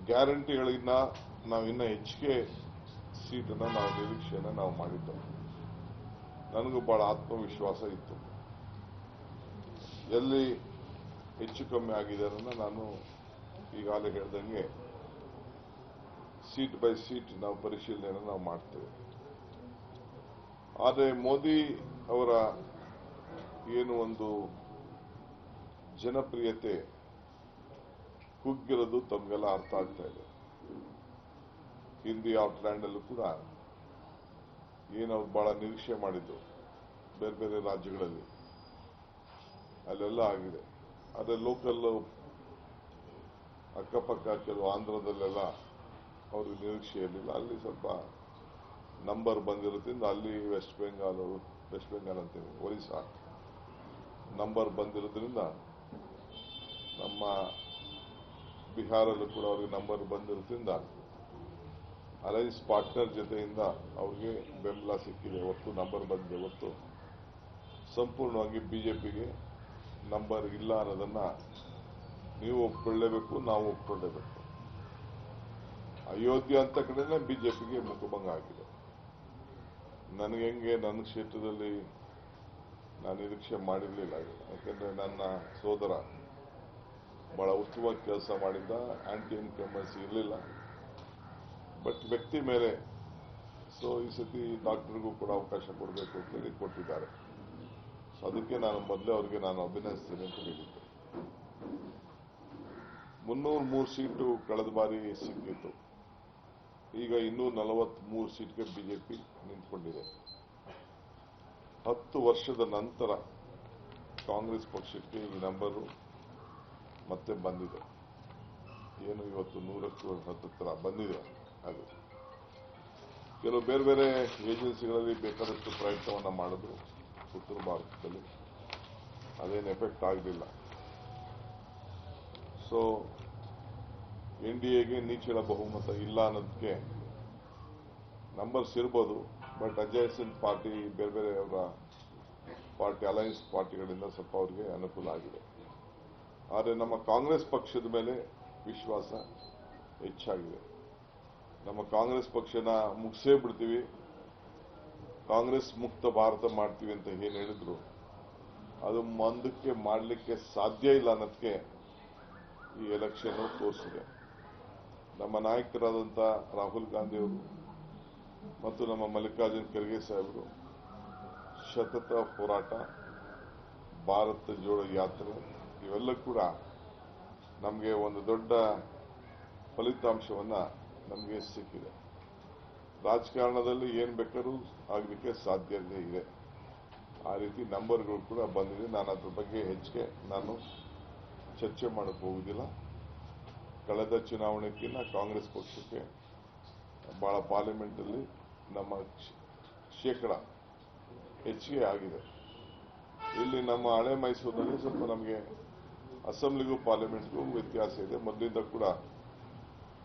ಗ್ಯಾರಂಟಿಗಳಿಂದ ನಾವು ಇನ್ನೂ ಹೆಚ್ಚಿಗೆ ಸೀಟನ್ನು ನಾವು ನಿರೀಕ್ಷೆಯನ್ನು ನಾವು ಮಾಡಿದ್ದೆವು. ನನಗೂ ಬಹಳ ಆತ್ಮವಿಶ್ವಾಸ ಇತ್ತು. ಎಲ್ಲಿ ಹೆಚ್ಚು ಕಮ್ಮಿ ಆಗಿದೆ ಅನ್ನೋದನ್ನ ನಾನು ಈಗಾಗಲೇ ಹೇಳ್ದಂಗೆ ಸೀಟ್ ಬೈ ಸೀಟ್ ನಾವು ಪರಿಶೀಲನೆಯನ್ನು ನಾವು ಮಾಡ್ತೇವೆ. ಆದರೆ ಮೋದಿ ಅವರ ಏನು ಒಂದು ಜನಪ್ರಿಯತೆ ಕುಗ್ಗಿರೋದು ತಮಗೆಲ್ಲ ಅರ್ಥ ಆಗ್ತಾ ಇದೆ. ಹಿಂದಿ ಔಟ್ಲ್ಯಾಂಡ್ ಅಲ್ಲೂ ಕೂಡ ಏನವ್ರು ಬಹಳ ನಿರೀಕ್ಷೆ ಮಾಡಿದ್ದು ಬೇರೆ ಬೇರೆ ರಾಜ್ಯಗಳಲ್ಲಿ ಅಲ್ಲೆಲ್ಲ ಆಗಿದೆ. ಆದರೆ ಲೋಕಲ್ ಅಕ್ಕಪಕ್ಕ ಕೆಲವು ಆಂಧ್ರದಲ್ಲೆಲ್ಲ ಅವ್ರಿಗೆ ನಿರೀಕ್ಷೆ ಇರಲಿಲ್ಲ. ಅಲ್ಲಿ ಸ್ವಲ್ಪ ನಂಬರ್ ಬಂದಿರೋದ್ರಿಂದ ಅಲ್ಲಿ ವೆಸ್ಟ್ ಬೆಂಗಾಲ್ ಅಂತೀವಿ, ಒರಿಸ್ಸಾ ನಂಬರ್ ಬಂದಿರೋದ್ರಿಂದ ನಮ್ಮ ಬಿಹಾರಲ್ಲೂ ಕೂಡ ಅವ್ರಿಗೆ ನಂಬರ್ ಬಂದಿರೋದ್ರಿಂದ ಅಲೈನ್ಸ್ ಪಾರ್ಟ್ನರ್ ಜೊತೆಯಿಂದ ಅವ್ರಿಗೆ ಬೆಂಬಲ ಸಿಕ್ಕಿದೆ ಹೊತ್ತು ನಂಬರ್ ಬಂದಿದೆ ಹೊತ್ತು ಸಂಪೂರ್ಣವಾಗಿ ಬಿಜೆಪಿಗೆ ನಂಬರ್ ಇಲ್ಲ ಅನ್ನೋದನ್ನ ನೀವು ಒಪ್ಕೊಳ್ಳೇಬೇಕು, ನಾವು ಒಪ್ಕೊಳ್ಳೇಬೇಕು. ಅಯೋಧ್ಯೆ ಅಂತ ಕಡೆನೇ ಬಿಜೆಪಿಗೆ ಮುಖಭಂಗ ಆಗಿದೆ. ನನಗೆ ಹೆಂಗೆ ನನ್ನ ಕ್ಷೇತ್ರದಲ್ಲಿ ನಾನು ನಿರೀಕ್ಷೆ ಮಾಡಿರಲಿಲ್ಲ. ಯಾಕೆಂದ್ರೆ ನನ್ನ ಸೋದರ ಬಹಳ ಉತ್ತಮವಾಗಿ ಕೆಲಸ ಮಾಡಿದ್ದ, ಆಂಟಿ ಇನ್ಕಂಬನ್ಸಿ ಇರಲಿಲ್ಲ. ಬಟ್ ವ್ಯಕ್ತಿ ಮೇಲೆ ಈ ಸತಿ ಡಾಕ್ಟರ್ಗೂ ಕೂಡ ಅವಕಾಶ ಕೊಡಬೇಕು ಅಂತೇಳಿ ಕೊಟ್ಟಿದ್ದಾರೆ. ಅದಕ್ಕೆ ನಾನು ಮೊದಲೇ ಅವರಿಗೆ ನಾನು ಅಭಿನಂದಿಸ್ತೇನೆ ಅಂತ ಹೇಳಿದ್ದೆ. 303 ಸೀಟು ಕಳೆದ ಬಾರಿ ಸಿಕ್ಕಿತ್ತು. ಈಗ 243 ಸೀಟ್ಗೆ ಬಿಜೆಪಿ ನಿಂತ್ಕೊಂಡಿದೆ. 10 ವರ್ಷದ ನಂತರ ಕಾಂಗ್ರೆಸ್ ಪಕ್ಷಕ್ಕೆ ಈ ನಂಬರು ಮತ್ತೆ ಬಂದಿದೆ. ಏನು ಇವತ್ತು 100ಕ್ಕೂ ಹತ್ತಿರ ಬಂದಿದೆ. ಅದು ಕೆಲವು ಬೇರೆ ಬೇರೆ ಏಜೆನ್ಸಿಗಳಲ್ಲಿ ಬೇಕಾದಷ್ಟು ಪ್ರಯತ್ನವನ್ನ ಮಾಡಿದ್ರು ಉತ್ತರ ಭಾರತದಲ್ಲಿ, ಅದೇನು ಎಫೆಕ್ಟ್ ಆಗಲಿಲ್ಲ. ಎನ್ಡಿಎಗೆ ನಿಚ್ಚಳ ಬಹುಮತ ಇಲ್ಲ ಅನ್ನೋದಕ್ಕೆ ನಂಬರ್ಸ್ ಇರ್ಬೋದು. ಬಟ್ ಅಡ್ಜಸೆಂಟ್ ಪಾರ್ಟಿ ಬೇರೆ ಬೇರೆ ಅವರ ಪಾರ್ಟಿ ಅಲೈನ್ಸ್ ಪಾರ್ಟಿಗಳಿಂದ ಸ್ವಲ್ಪ ಅವರಿಗೆ ಅನುಕೂಲ ಆಗಿದೆ. ಆದರೆ ನಮ್ಮ ಕಾಂಗ್ರೆಸ್ ಪಕ್ಷದ ಮೇಲೆ ವಿಶ್ವಾಸ ಹೆಚ್ಚಾಗಿದೆ. ನಮ್ಮ ಕಾಂಗ್ರೆಸ್ ಪಕ್ಷನ ಮುಗಿಸೇ ಬಿಡ್ತೀವಿ, ಕಾಂಗ್ರೆಸ್ ಮುಕ್ತ ಭಾರತ ಮಾಡ್ತೀವಿ ಅಂತ ಏನು ಹೇಳಿದ್ರು ಅದು ಮುಂದಕ್ಕೆ ಮಾಡಲಿಕ್ಕೆ ಸಾಧ್ಯ ಇಲ್ಲ ಅನ್ನೋದಕ್ಕೆ ಈ ಎಲೆಕ್ಷನ್ ತೋರಿಸಿದೆ. ನಮ್ಮ ನಾಯಕರಾದಂಥ ರಾಹುಲ್ ಗಾಂಧಿ ಅವರು ಮತ್ತು ನಮ್ಮ ಮಲ್ಲಿಕಾರ್ಜುನ್ ಖರ್ಗೆ ಸಾಹೇಬರು ಸತತ ಹೋರಾಟ, ಭಾರತ ಜೋಡೋ ಯಾತ್ರೆ ಇವೆಲ್ಲ ಕೂಡ ನಮಗೆ ಒಂದು ದೊಡ್ಡ ಫಲಿತಾಂಶವನ್ನ ನಮಗೆ ಸಿಕ್ಕಿದೆ. ರಾಜಕಾರಣದಲ್ಲಿ ಏನ್ ಬೇಕಾದ್ರೂ ಆಗಲಿಕ್ಕೆ ಸಾಧ್ಯತೆ ಇದೆ. ಆ ರೀತಿ ನಂಬರ್ಗಳು ಕೂಡ ಬಂದಿದೆ. ನಾನು ಅದ್ರ ಬಗ್ಗೆ ಹೆಚ್ಚಿಗೆ ನಾನು ಚರ್ಚೆ ಮಾಡಕ್ಕೆ ಹೋಗುದಿಲ್ಲ. ಕಳೆದ ಚುನಾವಣೆಗಿಂತ ಕಾಂಗ್ರೆಸ್ ಪಕ್ಷಕ್ಕೆ ಬಹಳ ಪಾರ್ಲಿಮೆಂಟ್ ಅಲ್ಲಿ ನಮ್ಮ ಶೇಕಡ ಹೆಚ್ಚಿಗೆ ಆಗಿದೆ. ಇಲ್ಲಿ ನಮ್ಮ ಹಳೆ ಮೈಸೂರಿನಲ್ಲಿ ಸ್ವಲ್ಪ ನಮಗೆ ಅಸೆಂಬ್ಲಿಗೂ ಪಾರ್ಲಿಮೆಂಟ್ಗೂ ವ್ಯತ್ಯಾಸ ಇದೆ. ಮೊದಲಿಂದ ಕೂಡ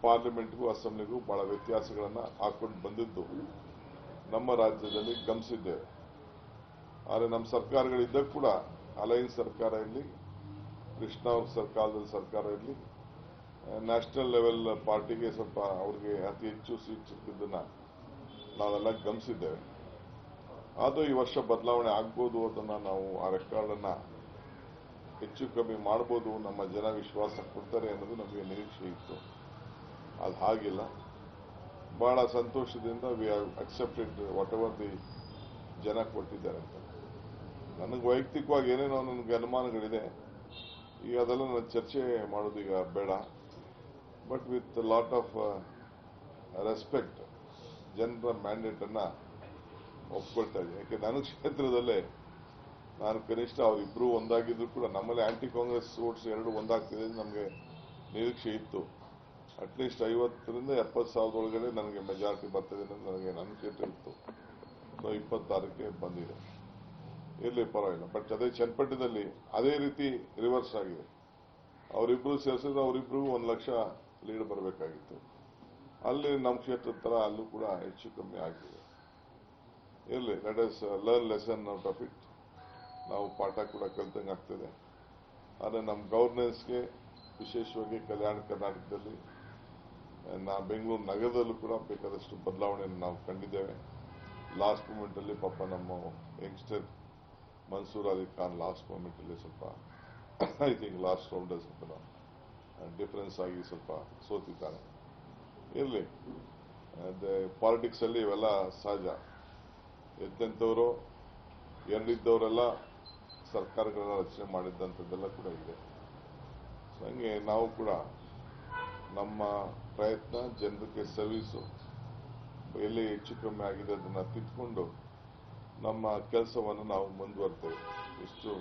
ಪಾರ್ಲಿಮೆಂಟ್ಗೂ ಅಸೆಂಬ್ಲಿಗೂ ಬಹಳ ವ್ಯತ್ಯಾಸಗಳನ್ನು ಹಾಕೊಂಡು ಬಂದಿದ್ದು ನಮ್ಮ ರಾಜ್ಯದಲ್ಲಿ ಗಮನಿಸಿದ್ದೇವೆ. ಆದರೆ ನಮ್ಮ ಸರ್ಕಾರಗಳಿದ್ದಾಗ ಕೂಡ ಅಲೈನ್ಸ್ ಸರ್ಕಾರ ಇರಲಿ, ಕೃಷ್ಣ ಅವ್ರ ಸರ್ಕಾರದಲ್ಲಿ ಸರ್ಕಾರ ಇರಲಿ, ನ್ಯಾಷನಲ್ ಲೆವೆಲ್ ಪಾರ್ಟಿಗೆ ಸ್ವಲ್ಪ ಅವ್ರಿಗೆ ಅತಿ ಹೆಚ್ಚು ಸೀಟ್ ಸಿಕ್ಕಿದ್ದನ್ನ ನಾವೆಲ್ಲ ಗಮನಿಸಿದ್ದೇವೆ. ಆದರೂ ಈ ವರ್ಷ ಬದಲಾವಣೆ ಆಗ್ಬೋದು, ಅದನ್ನ ನಾವು ಆ ರೆಕಾರ್ಡ್ ಅನ್ನ ಹೆಚ್ಚು ಕಮ್ಮಿ ಮಾಡಬಹುದು, ನಮ್ಮ ಜನ ವಿಶ್ವಾಸ ಕೊಡ್ತಾರೆ ಅನ್ನೋದು ನಮಗೆ ನಿರೀಕ್ಷೆ ಇತ್ತು. ಅದು ಹಾಗಿಲ್ಲ. ಬಹಳ ಸಂತೋಷದಿಂದ we have accepted what ever the ಜನ ಕೊಟ್ಟಿದ್ದಾರೆ ಅಂತ. ನನಗೆ ವೈಯಕ್ತಿಕವಾಗಿ ಏನೇನೋ ನನಗೆ ಅನುಮಾನಗಳಿದೆ. ಈಗ ಅದೆಲ್ಲ ನಾನು ಚರ್ಚೆ ಮಾಡೋದು ಈಗ ಬೇಡ. But with lot of respect ಜನರ ಮ್ಯಾಂಡೇಟ್ ಅನ್ನ ಒಪ್ಕೊಳ್ತಾ ಇದ್ದೀನಿ. ಯಾಕೆ ನನ್ನ ಕ್ಷೇತ್ರದಲ್ಲೇ ನಾನು ಕನಿಷ್ಠ ಅವರಿಬ್ರು ಒಂದಾಗಿದ್ರು ಕೂಡ ನಮ್ಮಲ್ಲಿ ಆಂಟಿ ಕಾಂಗ್ರೆಸ್ ವೋಟ್ಸ್ ಎರಡು ಒಂದಾಗ್ತಿದೆ ನಮಗೆ ನಿರೀಕ್ಷೆ ಇತ್ತು. ಅಟ್ಲೀಸ್ಟ್ 50ರಿಂದ 70,000 ಒಳಗಡೆ ನನಗೆ ಮೆಜಾರಿಟಿ ಬರ್ತದೆ ಅನ್ನೋದು ನನಗೆ ನನ್ನ ಕ್ಷೇತ್ರ ಇತ್ತು. 26ಕ್ಕೆ ಬಂದಿದೆ. ಇರಲಿ, ಪರವಾಗಿಲ್ಲ. ಬಟ್ ಅದೇ ಚನ್ನಪಟ್ಟಣದಲ್ಲಿ ಅದೇ ರೀತಿ ರಿವರ್ಸ್ ಆಗಿದೆ. ಅವರಿಬ್ರು ಸೇರಿಸಿದ್ರೆ ಅವರಿಬ್ರಿಗೂ 1 ಲಕ್ಷ ಲೀಡ್ ಬರಬೇಕಾಗಿತ್ತು. ಅಲ್ಲಿ ನಮ್ಮ ಕ್ಷೇತ್ರದ ತರ ಅಲ್ಲೂ ಕೂಡ ಹೆಚ್ಚು ಕಮ್ಮಿ ಆಗಿದೆ. ಇರಲಿ, let us learn lesson out of it. ನಾವು ಪಾಠ ಕೂಡ ಕಲಿತಂಗೆ ಆಗ್ತದೆ. ಆದರೆ ನಮ್ಮ ಗವರ್ನೆನ್ಸ್ಗೆ ವಿಶೇಷವಾಗಿ ಕಲ್ಯಾಣ ಕರ್ನಾಟಕದಲ್ಲಿ ಬೆಂಗಳೂರು ನಗರದಲ್ಲೂ ಕೂಡ ಬೇಕಾದಷ್ಟು ಬದಲಾವಣೆಯನ್ನು ನಾವು ಕಂಡಿದ್ದೇವೆ. ಲಾಸ್ಟ್ ಮೂಮೆಂಟ್ ಅಲ್ಲಿ ಪಾಪ ನಮ್ಮ youngster Mansoor Ali Khan last moment ಅಲ್ಲಿ ಸ್ವಲ್ಪ ಐ ಥಿಂಕ್ ಲಾಸ್ಟ್ ರೌಂಡ್ ಸ್ವಲ್ಪ ಡಿಫರೆನ್ಸ್ ಆಗಿ ಸ್ವಲ್ಪ ಸೋತಿದ್ದಾರೆ. ಇರಲಿ, ಪಾಲಿಟಿಕ್ಸ್ ಅಲ್ಲಿ ಇವೆಲ್ಲ ಸಹಜ. ಎಂತೆಂಥವರು ಎರಡಿದ್ದವರೆಲ್ಲ ಸರ್ಕಾರಗಳನ್ನ ರಚನೆ ಮಾಡಿದ್ದಂಥದ್ದೆಲ್ಲ ಕೂಡ ಇದೆ. ಹಂಗೆ ನಾವು ಕೂಡ ನಮ್ಮ ಪ್ರಯತ್ನ ಜನರಿಗೆ ಸರ್ವಿಸು ಎಲ್ಲಿ ಹೆಚ್ಚು ಕಮ್ಮಿ ಆಗಿದೆ ಅದನ್ನ ತಿದ್ದುಕೊಂಡು ನಮ್ಮ ಕೆಲಸವನ್ನು ನಾವು ಮುಂದುವರ್ತೇವೆ. ಇಷ್ಟು